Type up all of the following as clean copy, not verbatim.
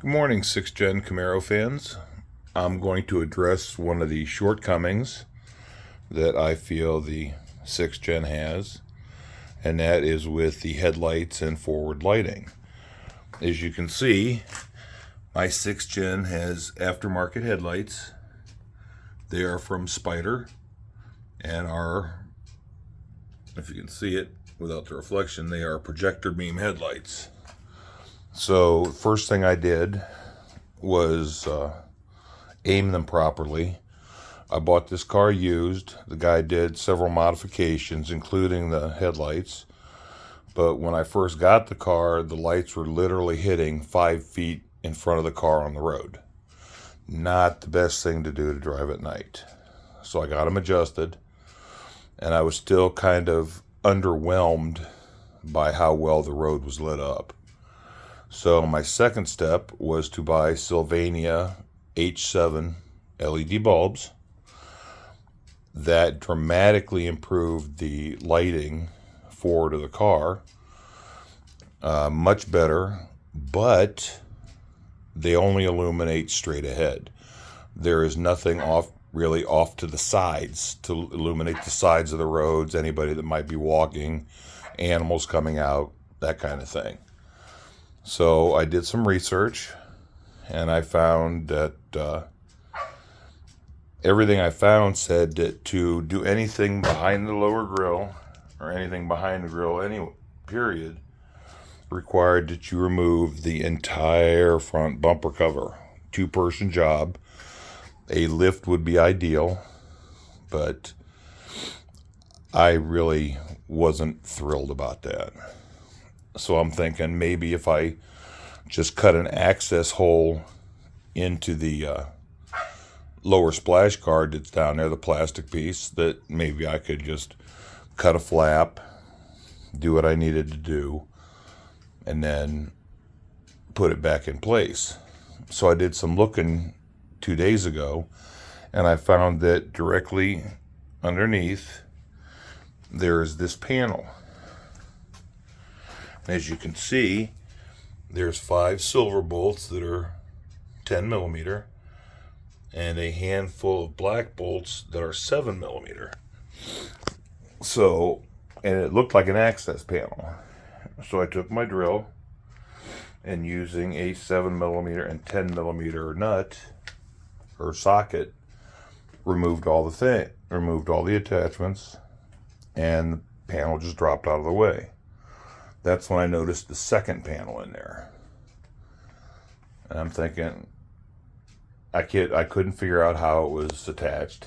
Good morning, 6th Gen Camaro fans. I'm going to address one of the shortcomings that I feel the 6th Gen has, and that is with the headlights and forward lighting. As you can see, my 6th Gen has aftermarket headlights. They are from Spider and are, if you can see it without the reflection, they are projector beam headlights. So first thing I did was aim them properly. I bought this car used. The guy did several modifications, including the headlights. But when I first got the car, the lights were literally hitting 5 feet in front of the car on the road. Not the best thing to do to drive at night. So I got them adjusted, and I was still kind of underwhelmed by how well the road was lit up. So my second step was to buy Sylvania H7 LED bulbs. That dramatically improved the lighting forward of the car. Much better, but they only illuminate straight ahead. There is nothing really off to the sides to illuminate the sides of the roads, anybody that might be walking, animals coming out, that kind of thing. So I did some research, and I found that everything I found said that to do anything behind the lower grille, or anything behind the grille, any period, required that you remove the entire front bumper cover. Two-person job. A lift would be ideal, but I really wasn't thrilled about that. So I'm thinking maybe if I just cut an access hole into the lower splash guard that's down there, the plastic piece, that maybe I could just cut a flap, do what I needed to do, and then put it back in place. So I did some looking 2 days ago, and I found that directly underneath there's this panel. As you can see, there's 5 silver bolts that are 10 millimeter and a handful of black bolts that are 7 millimeter. So, and it looked like an access panel. So I took my drill and, using a 7 millimeter and 10 millimeter nut or socket, removed all the attachments, and the panel just dropped out of the way. That's when I noticed the second panel in there. And I'm thinking, I couldn't figure out how it was attached.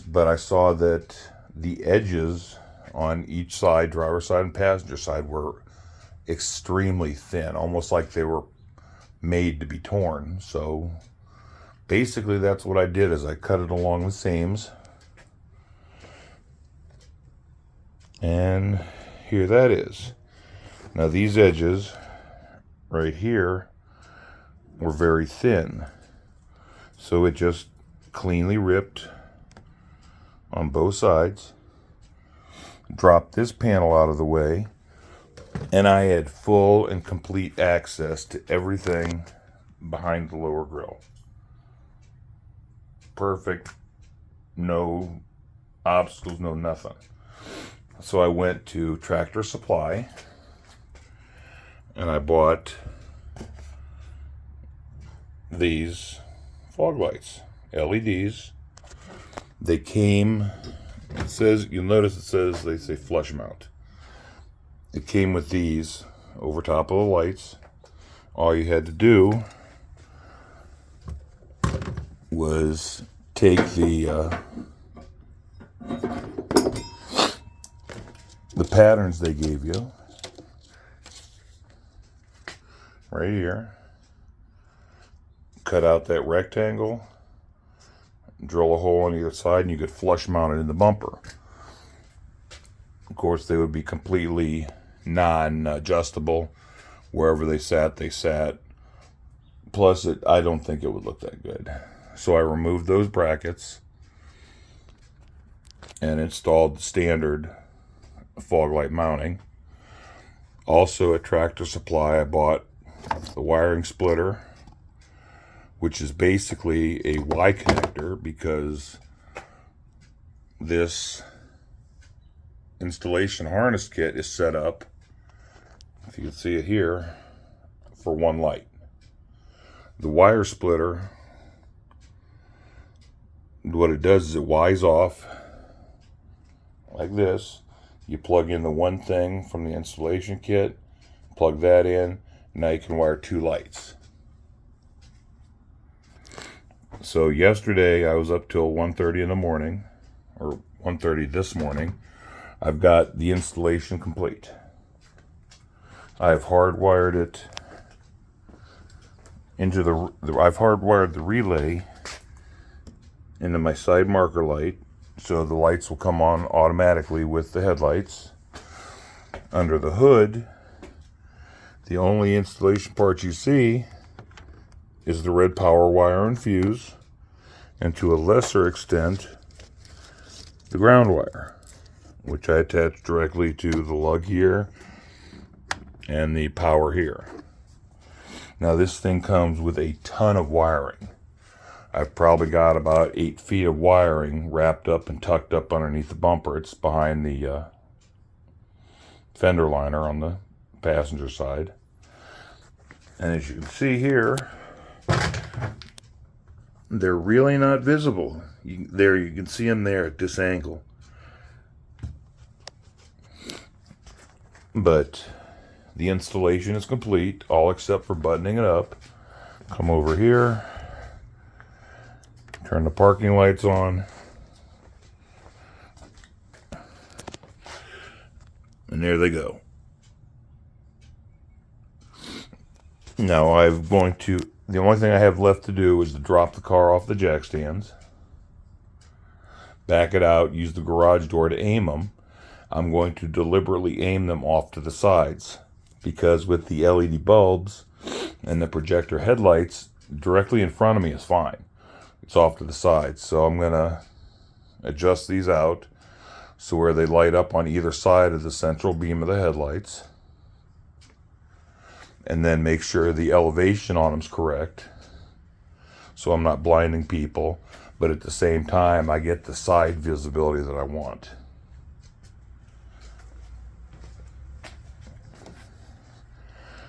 But I saw that the edges on each side, driver's side and passenger side, were extremely thin, almost like they were made to be torn. So basically that's what I did, is I cut it along the seams. And here that is. Now these edges right here were very thin, so it just cleanly ripped on both sides, dropped this panel out of the way, and I had full and complete access to everything behind the lower grille. Perfect, no obstacles, no nothing. So I went to Tractor Supply and I bought these fog lights, LEDs. They came, it says, you'll notice it says, they say flush mount. It came with these over top of the lights. All you had to do was take the patterns they gave you right here, cut out that rectangle, drill a hole on either side, and you could flush mount it in the bumper. Of course, they would be completely non-adjustable. Wherever they sat, they sat. Plus, I don't think it would look that good. So I removed those brackets and installed the standard fog light mounting. Also at Tractor Supply, I bought the wiring splitter, which is basically a Y connector, because this installation harness kit is set up, if you can see it here, for one light. The wire splitter, what it does is it Ys off like this. You plug in the one thing from the installation kit, plug that in, now you can wire two lights. So yesterday I was up till 1:30 in the morning, or 1:30 this morning. I've got the installation complete. I've hardwired it into I've hardwired the relay into my side marker light, so the lights will come on automatically with the headlights. Under the hood, the only installation parts you see is the red power wire and fuse, and to a lesser extent, the ground wire, which I attach directly to the lug here and the power here. Now this thing comes with a ton of wiring. I've probably got about 8 feet of wiring wrapped up and tucked up underneath the bumper. It's behind the fender liner on the passenger side. And as you can see here, they're really not visible. You can see them there at this angle. But the installation is complete, all except for buttoning it up. Come over here, turn the parking lights on, and there they go. Now the only thing I have left to do is to drop the car off the jack stands, back it out, use the garage door to aim them. I'm going to deliberately aim them off to the sides, because with the LED bulbs and the projector headlights, directly in front of me is fine. It's off to the sides. So I'm going to adjust these out so where they light up on either side of the central beam of the headlights. And then make sure the elevation on them is correct, so I'm not blinding people, but at the same time I get the side visibility that I want.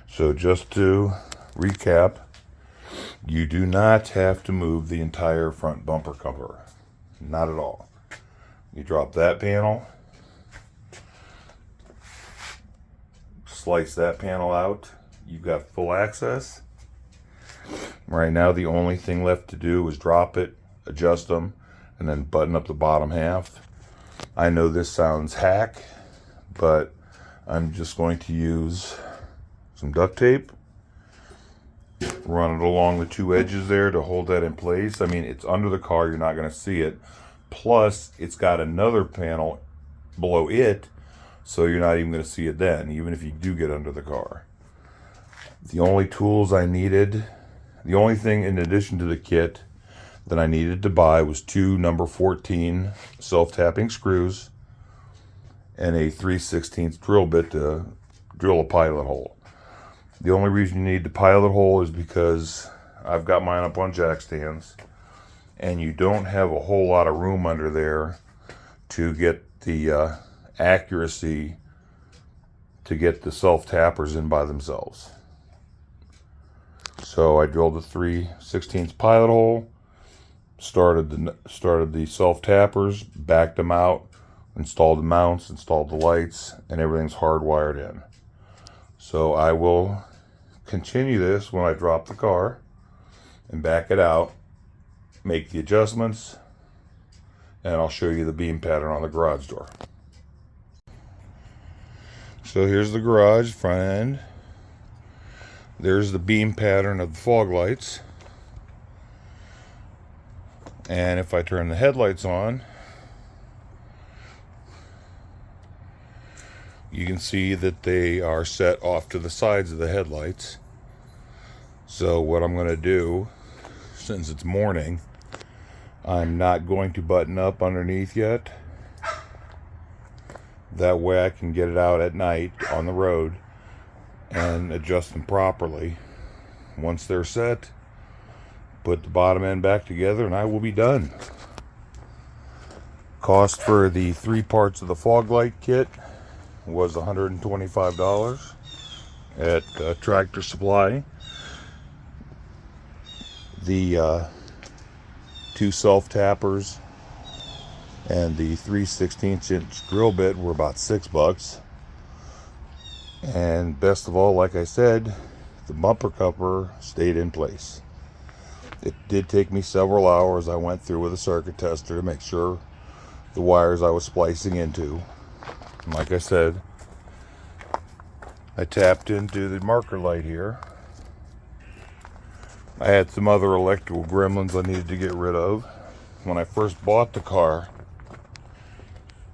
So just to recap, you do not have to move the entire front bumper cover. Not at all. You drop that panel, slice that panel out, you've got full access. Right now the only thing left to do is drop it, adjust them, and then button up the bottom half. I know this sounds hack, but I'm just going to use some duct tape, run it along the two edges there to hold that in place. I mean, it's under the car, you're not going to see it. Plus, it's got another panel below it, so you're not even going to see it then, even if you do get under the car. The only tools I needed, the only thing in addition to the kit that I needed to buy was 2 number 14 self-tapping screws and a 3/16 drill bit to drill a pilot hole. The only reason you need the pilot hole is because I've got mine up on jack stands, and you don't have a whole lot of room under there to get the accuracy to get the self-tappers in by themselves. So I drilled a 3/16 pilot hole, started the self-tappers, backed them out, installed the mounts, installed the lights, and everything's hardwired in. So I will continue this when I drop the car and back it out, make the adjustments, and I'll show you the beam pattern on the garage door. So here's the garage front end. There's the beam pattern of the fog lights. And if I turn the headlights on, you can see that they are set off to the sides of the headlights. So what I'm going to do, since it's morning, I'm not going to button up underneath yet. That way I can get it out at night on the road and adjust them properly. Once they're set, put the bottom end back together and I will be done. Cost for the 3 parts of the fog light kit was $125 at Tractor Supply. The 2 self-tappers and the 3/16" drill bit were about $6. And best of all, like I said, the bumper cover stayed in place. It did take me several hours. I went through with a circuit tester to make sure the wires I was splicing into. And like I said, I tapped into the marker light here. I had some other electrical gremlins I needed to get rid of. When I first bought the car,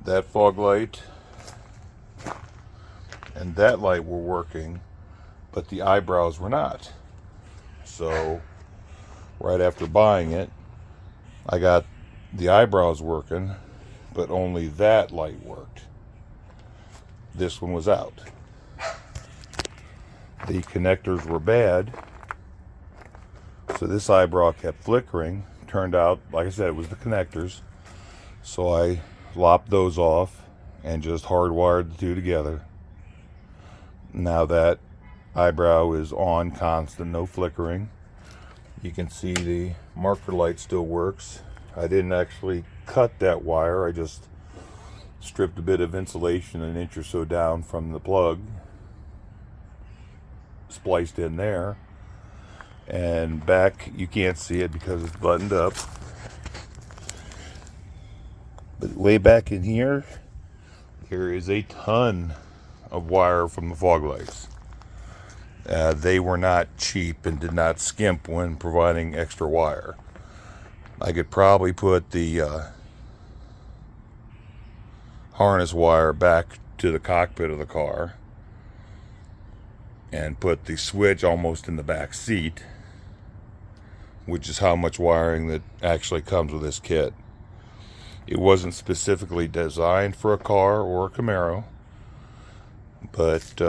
that fog light and that light were working, but the eyebrows were not. So right after buying it, I got the eyebrows working, but only that light worked. This one was out. The connectors were bad, so this eyebrow kept flickering. Turned out, like I said, it was the connectors. So I lopped those off and just hardwired the two together. Now that eyebrow is on constant, no flickering. You can see the marker light still works. I didn't actually cut that wire. I just stripped a bit of insulation an inch or so down from the plug, spliced in there, and back you can't see it because it's buttoned up, but way back in here there is a ton of wire from the fog lights. They were not cheap and did not skimp when providing extra wire. I could probably put the harness wire back to the cockpit of the car and put the switch almost in the back seat, which is how much wiring that actually comes with this kit. It wasn't specifically designed for a car or a Camaro, but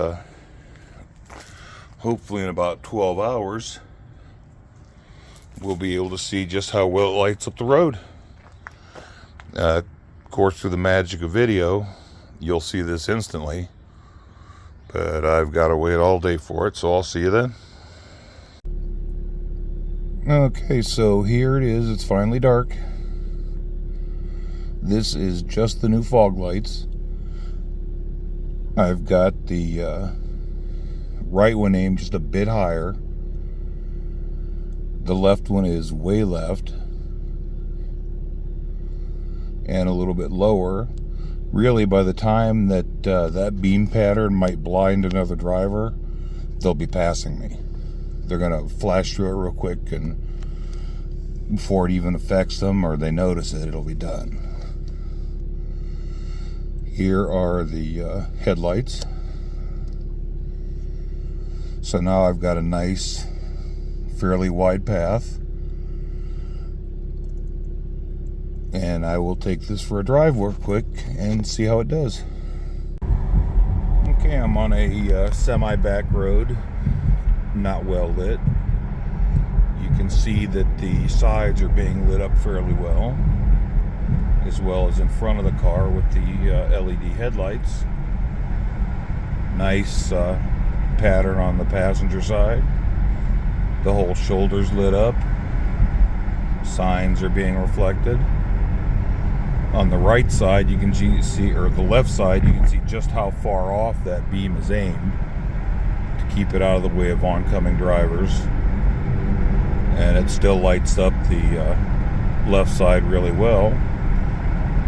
hopefully in about 12 hours we'll be able to see just how well it lights up the road. Of course, through the magic of video, you'll see this instantly, but I've got to wait all day for it, so I'll see you then. Okay, so here it is. It's finally dark. This is just the new fog lights. I've got the right one aimed just a bit higher. The left one is way left and a little bit lower. Really, by the time that that beam pattern might blind another driver, they'll be passing me. They're gonna flash through it real quick, and before it even affects them or they notice it, it'll be done. Here are the headlights. So now I've got a nice, fairly wide path, and I will take this for a drive real quick and see how it does. Okay, I'm on a semi-back road, not well lit. You can see that the sides are being lit up fairly well as in front of the car with the LED headlights. Nice pattern on the passenger side. The whole shoulder's lit up. Signs are being reflected. On the right side you can see, or the left side, you can see just how far off that beam is aimed to keep it out of the way of oncoming drivers. And it still lights up the left side really well.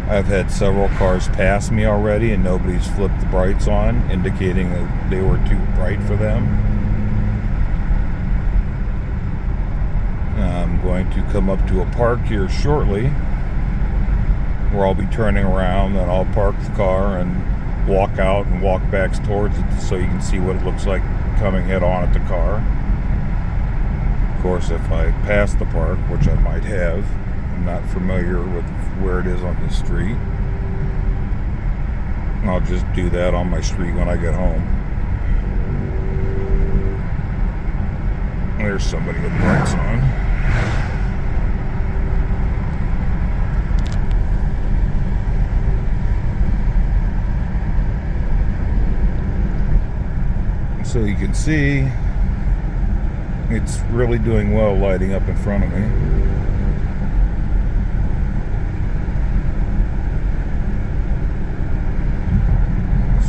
I've had several cars pass me already and nobody's flipped the brights on, indicating that they were too bright for them. I'm going to come up to a park here shortly where I'll be turning around, and I'll park the car and walk out and walk back towards it so you can see what it looks like coming head on at the car. Of course, if I pass the park, which I might have, I'm not familiar with where it is on this street, I'll just do that on my street when I get home. there's somebody with brights on. So you can see it's really doing well lighting up in front of me.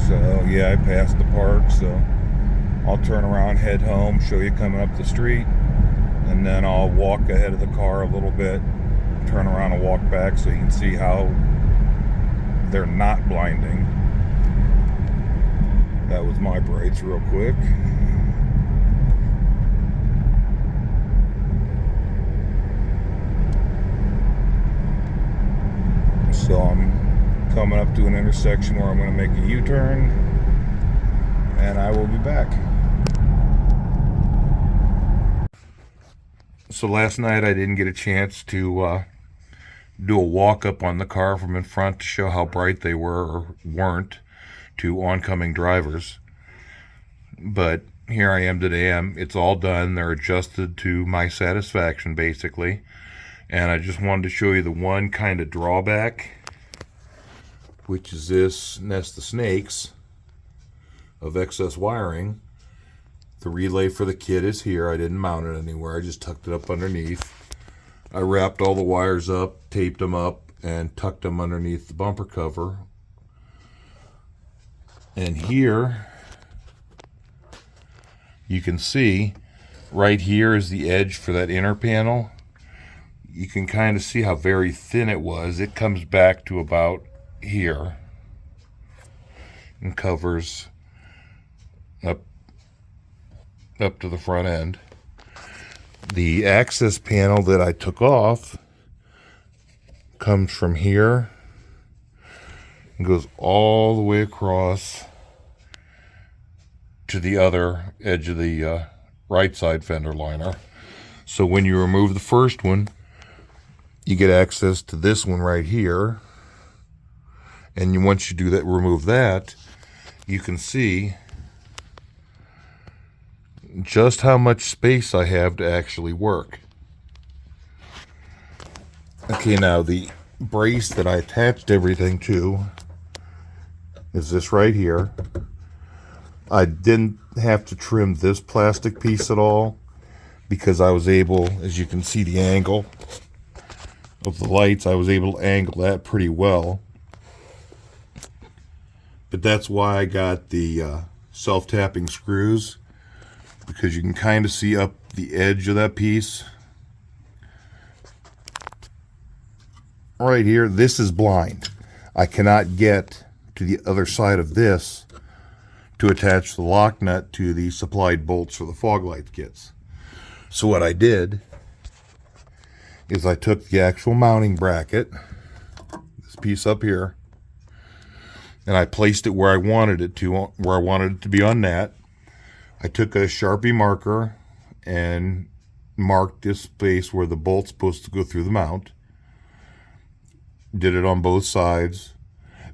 So yeah, I passed the park, so I'll turn around, head home, show you coming up the street, and then I'll walk ahead of the car a little bit, turn around and walk back so you can see how they're not blinding. That was my brights real quick. So I'm coming up to an intersection where I'm going to make a U-turn, and I will be back. So last night I didn't get a chance to do a walk-up on the car from in front to show how bright they were or weren't to oncoming drivers. But here I am today. It's all done. They're adjusted to my satisfaction, basically. And I just wanted to show you the one kind of drawback, which is this nest of snakes of excess wiring. The relay for the kit is here. I didn't mount it anywhere. I just tucked it up underneath. I wrapped all the wires up, taped them up, and tucked them underneath the bumper cover. And here, you can see, right here is the edge for that inner panel. You can kind of see how very thin it was. It comes back to about here and covers up to the front end. The access panel that I took off comes from here and goes all the way across to the other edge of the right side fender liner. So when you remove the first one, you get access to this one right here. And once you do that, remove that, you can see just how much space I have to actually work. Okay, now the brace that I attached everything to is this right here. I didn't have to trim this plastic piece at all because I was able, as you can see the angle of the lights, I was able to angle that pretty well. But that's why I got the self-tapping screws, because you can kind of see up the edge of that piece. Right here, this is blind. I cannot get to the other side of this to attach the lock nut to the supplied bolts for the fog light kits. So what I did is I took the actual mounting bracket, this piece up here, and I placed it where I wanted it to be on that. I took a Sharpie marker and marked this space where the bolt's supposed to go through the mount. Did it on both sides.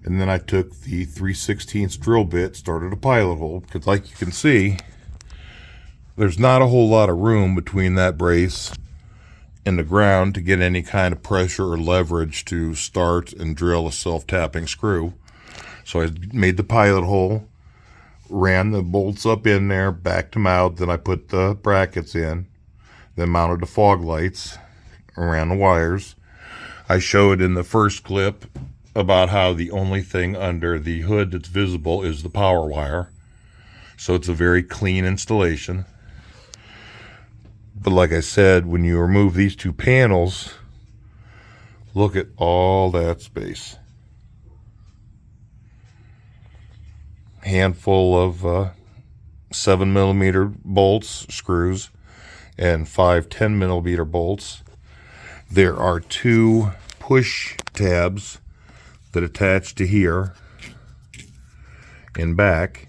And then I took the 3/16 drill bit, started a pilot hole, because like you can see, there's not a whole lot of room between that brace and the ground to get any kind of pressure or leverage to start and drill a self-tapping screw. So I made the pilot hole, ran the bolts up in there, back them out, then I put the brackets in, then mounted the fog lights, ran the wires. I showed in the first clip about how the only thing under the hood that's visible is the power wire. So it's a very clean installation. But like I said, when you remove these two panels, look at all that space. Handful of 7mm bolts, screws, and 5 10mm bolts. There are 2 push tabs that attach to here and back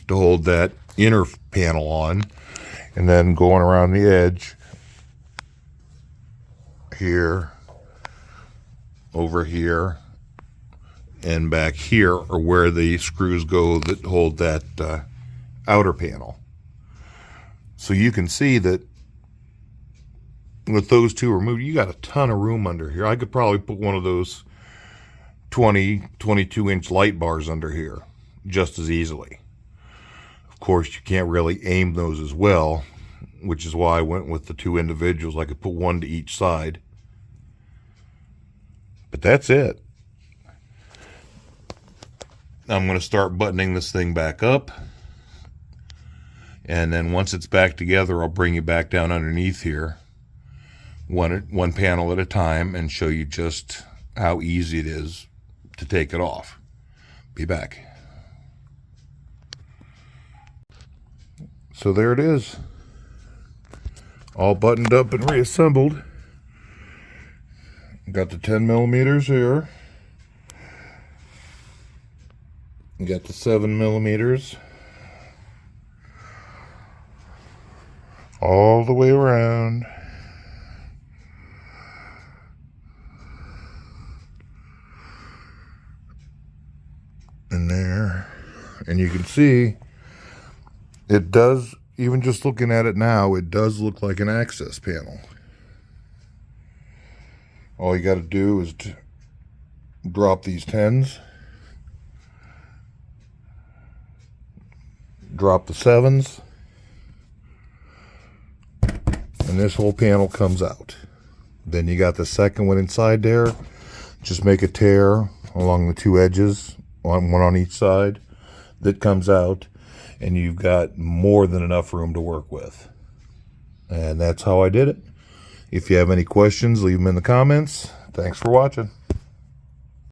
to hold that inner panel on, and then going around the edge here, over here, and back here are where the screws go that hold that outer panel. So you can see that with those two removed, you got a ton of room under here. I could probably put one of those 22-inch light bars under here just as easily. Of course, you can't really aim those as well, which is why I went with the two individuals. I could put one to each side. But that's it. I'm going to start buttoning this thing back up. And then once it's back together, I'll bring you back down underneath here, one panel at a time, and show you just how easy it is to take it off. Be back. So there it is. All buttoned up and reassembled. Got the 10 millimeters here. Got the 7 millimeters. All the way around. And there. And you can see it does, even just looking at it now, it does look like an access panel. All you got to do is to drop these 10s. Drop the 7s. And this whole panel comes out. Then you got the second one inside there. Just make a tear along the two edges, one on each side. That comes out, and you've got more than enough room to work with. And that's how I did it. If you have any questions, leave them in the comments. Thanks for watching.